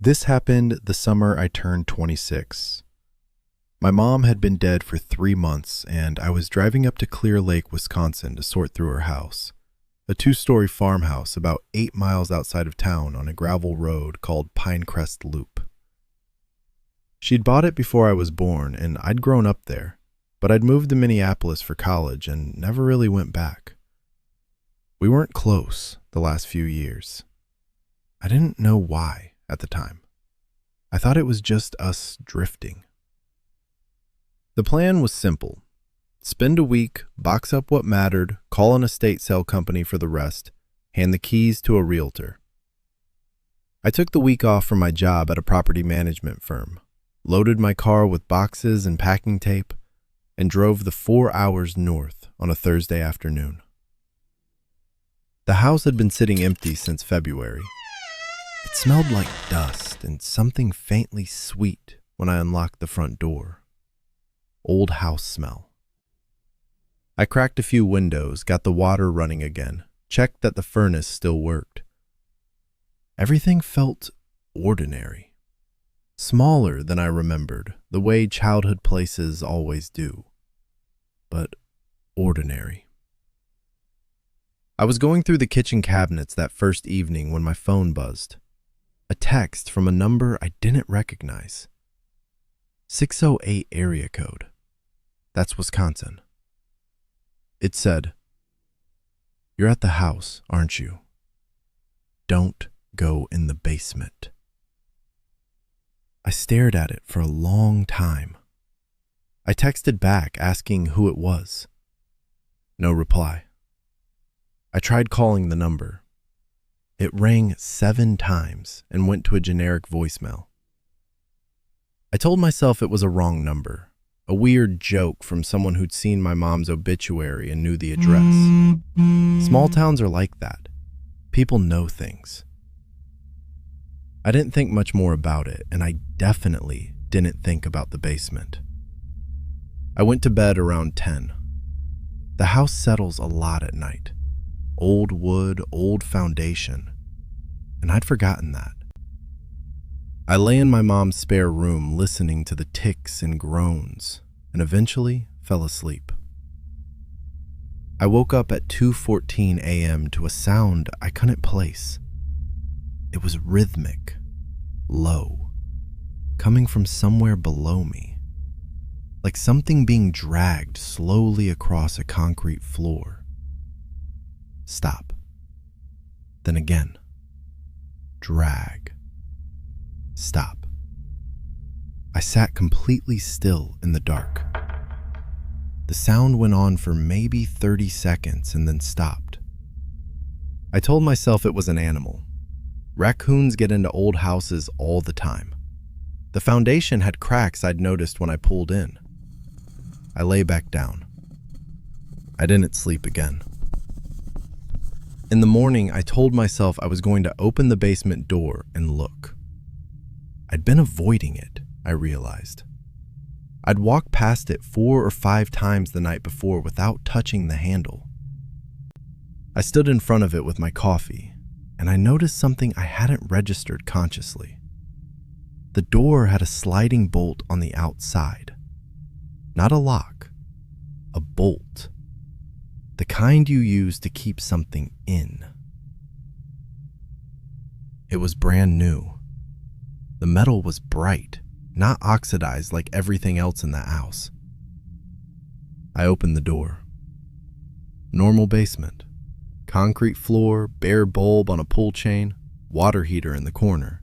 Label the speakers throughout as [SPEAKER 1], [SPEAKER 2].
[SPEAKER 1] This happened the summer I turned 26. My mom had been dead for 3 months, and I was driving up to Clear Lake, Wisconsin to sort through her house, a 2-story farmhouse about 8 miles outside of town on a gravel road called Pinecrest Loop. She'd bought it before I was born, and I'd grown up there, but I'd moved to Minneapolis for college and never really went back. We weren't close the last few years. I didn't know why at the time. I thought it was just us drifting. The plan was simple. Spend a week, box up what mattered, call an estate sale company for the rest, hand the keys to a realtor. I took the week off from my job at a property management firm, loaded my car with boxes and packing tape, and drove the 4 hours north on a Thursday afternoon. The house had been sitting empty since February. It smelled like dust and something faintly sweet when I unlocked the front door. Old house smell. I cracked a few windows, got the water running again, checked that the furnace still worked. Everything felt ordinary. Smaller than I remembered, the way childhood places always do. But ordinary. I was going through the kitchen cabinets that first evening when my phone buzzed. A text from a number I didn't recognize. 608 area code. That's Wisconsin. It said, "You're at the house, aren't you? Don't go in the basement." I stared at it for a long time. I texted back asking who it was. No reply. I tried calling the number. It rang 7 times and went to a generic voicemail. I told myself it was a wrong number, a weird joke from someone who'd seen my mom's obituary and knew the address. Small towns are like that. People know things. I didn't think much more about it, and I definitely didn't think about the basement. I went to bed around 10. The house settles a lot at night. Old wood, old foundation, and I'd forgotten that. I lay in my mom's spare room listening to the ticks and groans, and eventually fell asleep. I woke up at 2:14 a.m. to a sound I couldn't place. It was rhythmic, low, coming from somewhere below me, like something being dragged slowly across a concrete floor. Stop. Then again. Drag. Stop. I sat completely still in the dark. The sound went on for maybe 30 seconds and then stopped. I told myself it was an animal. Raccoons get into old houses all the time. The foundation had cracks I'd noticed when I pulled in. I lay back down. I didn't sleep again. In the morning, I told myself I was going to open the basement door and look. I'd been avoiding it, I realized. I'd walked past it 4 or 5 times the night before without touching the handle. I stood in front of it with my coffee, and I noticed something I hadn't registered consciously. The door had a sliding bolt on the outside. Not a lock, a bolt. The kind you use to keep something in. It was brand new. The metal was bright, not oxidized like everything else in the house. I opened the door. Normal basement. Concrete floor, bare bulb on a pull chain, water heater in the corner.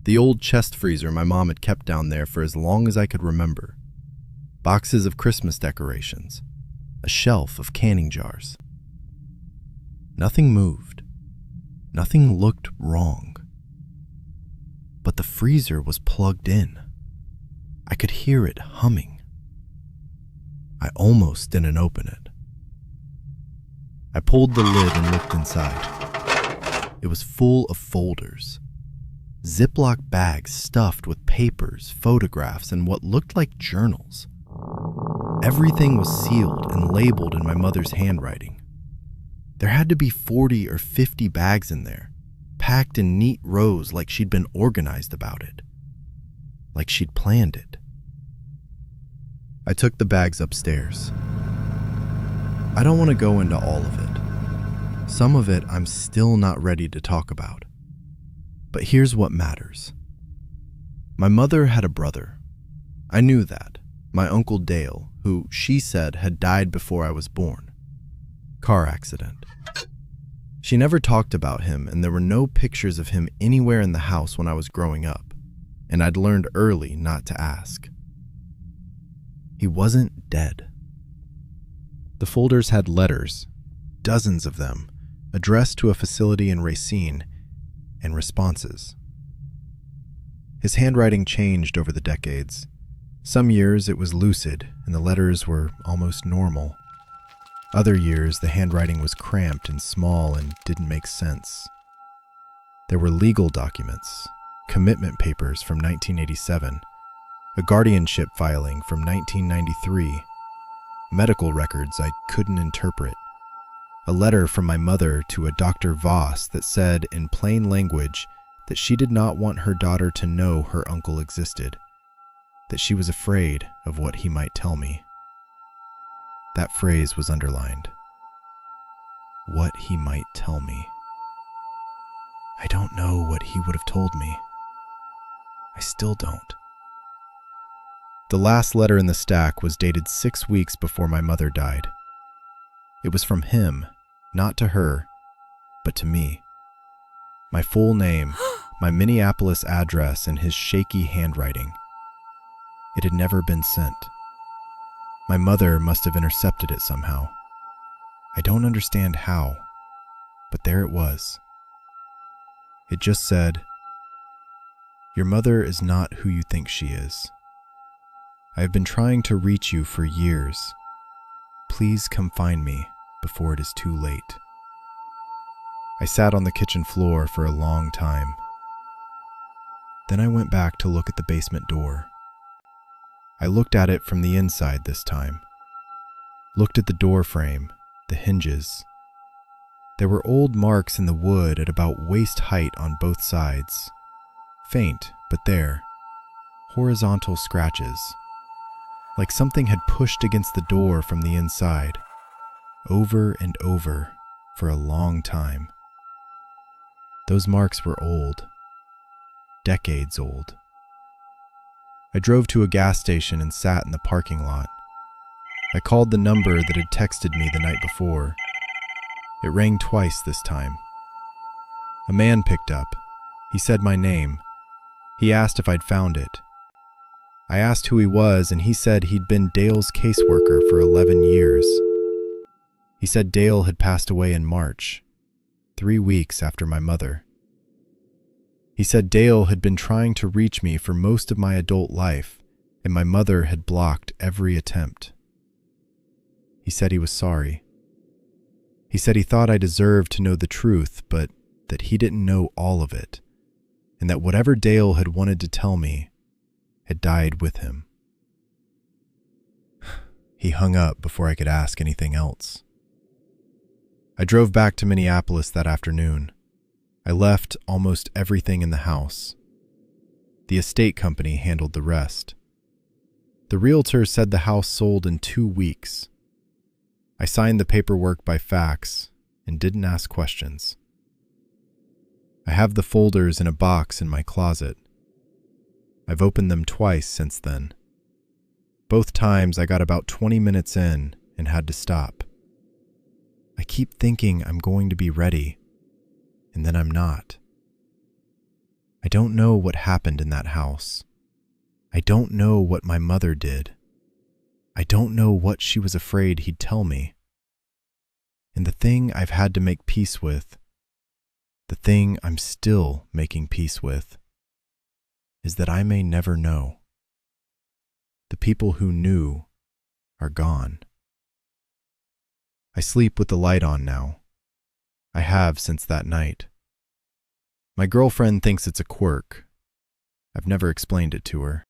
[SPEAKER 1] The old chest freezer my mom had kept down there for as long as I could remember. Boxes of Christmas decorations. A shelf of canning jars. Nothing moved. Nothing looked wrong. But the freezer was plugged in. I could hear it humming. I almost didn't open it. I pulled the lid and looked inside. It was full of folders. Ziploc bags stuffed with papers, photographs, and what looked like journals. Everything was sealed and labeled in my mother's handwriting. There had to be 40 or 50 bags in there, packed in neat rows like she'd been organized about it, like she'd planned it. I took the bags upstairs. I don't want to go into all of it. Some of it I'm still not ready to talk about. But here's what matters. My mother had a brother. I knew that. My Uncle Dale, who she said had died before I was born. Car accident. She never talked about him, and there were no pictures of him anywhere in the house when I was growing up, and I'd learned early not to ask. He wasn't dead. The folders had letters, dozens of them, addressed to a facility in Racine, and responses. His handwriting changed over the decades. Some years it was lucid, and the letters were almost normal. Other years the handwriting was cramped and small and didn't make sense. There were legal documents, commitment papers from 1987, a guardianship filing from 1993, medical records I couldn't interpret, a letter from my mother to a Dr. Voss that said in plain language that she did not want her daughter to know her uncle existed, that she was afraid of what he might tell me. That phrase was underlined. What he might tell me. I don't know what he would have told me. I still don't. The last letter in the stack was dated 6 weeks before my mother died. It was from him, not to her, but to me. My full name, my Minneapolis address, and his shaky handwriting. It had never been sent. My mother must have intercepted it somehow. I don't understand how, but there it was. It just said, "Your mother is not who you think she is. I have been trying to reach you for years. Please come find me before it is too late." I sat on the kitchen floor for a long time. Then I went back to look at the basement door. I looked at it from the inside this time. Looked at the door frame, the hinges. There were old marks in the wood at about waist height on both sides. Faint, but there. Horizontal scratches. Like something had pushed against the door from the inside. Over and over, for a long time. Those marks were old. Decades old. I drove to a gas station and sat in the parking lot. I called the number that had texted me the night before. It rang twice this time. A man picked up. He said my name. He asked if I'd found it. I asked who he was, and he said he'd been Dale's caseworker for 11 years. He said Dale had passed away in March, 3 weeks after my mother. He said Dale had been trying to reach me for most of my adult life, and my mother had blocked every attempt. He said he was sorry. He said he thought I deserved to know the truth, but that he didn't know all of it, and that whatever Dale had wanted to tell me had died with him. He hung up before I could ask anything else. I drove back to Minneapolis that afternoon. I left almost everything in the house. The estate company handled the rest. The realtor said the house sold in 2 weeks. I signed the paperwork by fax and didn't ask questions. I have the folders in a box in my closet. I've opened them twice since then. Both times I got about 20 minutes in and had to stop. I keep thinking I'm going to be ready, and then I'm not. I don't know what happened in that house. I don't know what my mother did. I don't know what she was afraid he'd tell me. And the thing I've had to make peace with, the thing I'm still making peace with, is that I may never know. The people who knew are gone. I sleep with the light on now. I have since that night. My girlfriend thinks it's a quirk. I've never explained it to her.